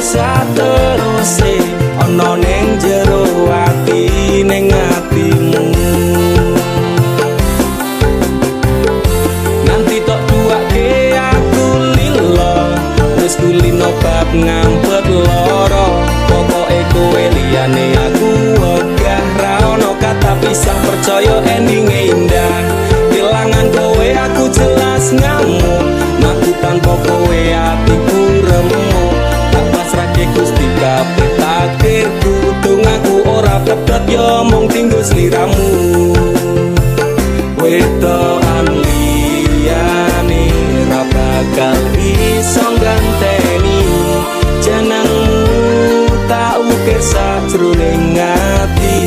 sateruse ana ning jero ati ning atimu. Nanti tok duake aku lilo wis kulino bab ngampet loro pokoke kowe liyane aku wegah ra ono kata pisah percaya endinge indah. Kelangan kowe aku jelas ngamuk aku tanpa kowe atiku remuk tak pasrahke Gusti kabeh takdirku dongaku ora pedhot yo mung tinggo sliramu. Wedokan liyane ra bakal iso ganteni jenengmu tak ukir sajroning ati.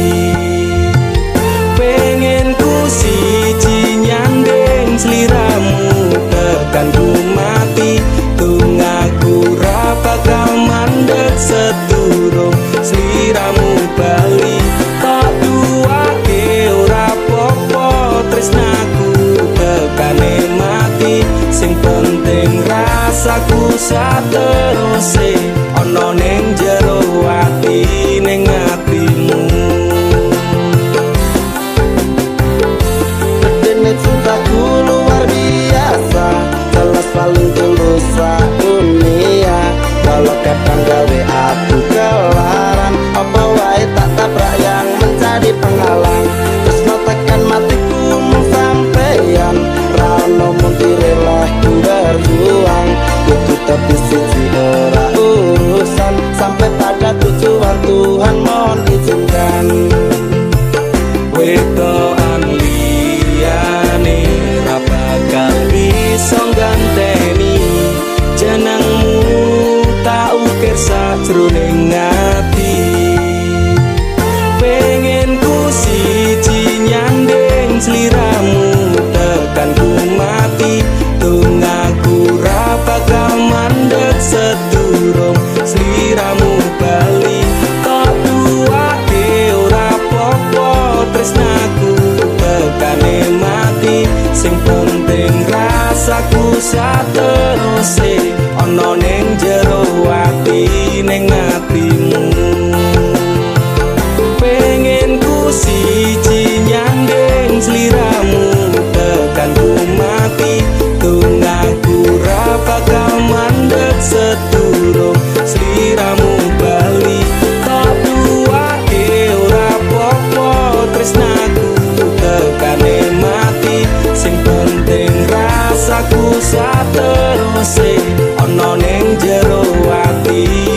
Pengen ku siji nyanding sliramu tekan ku mati dongaku ra bakal mandeg sedurung sliramu bali tak duake ora popo tresnaku tekane mati sing penting rasaku sateruse ana ning jero ati ning atimu. Cintaku luar biasa jelas paling tulus dunia walau kadang gawe aku kelaran apa wae tak tabrak yang menjadi penghalang terus tekan matiku mung sampeyan rano mundire lah ku berjuang kudu tapi siji ora urusan sampai pada tujuan Tuhan mohon izinkan. Wedokan liyane ra bakal iso ganteni jenengmu tak ukir sajroning ati. Pengen ku siji nyanding sliramu tekan ku mati dongaku ra bakal mandeg sedurung sliramu bali kok duake ora popo tresnaku tekane mati sing penting rasaku sateruse ana ning jero ati ning atimu. Pengen ku siji nyanding sliramu tekan ku mati dongaku ra bakal mandeg sedurung sliramu bali kok duake ora popo tresnaku tekane mati sing penting rasaku sateruse ana ning jero ati.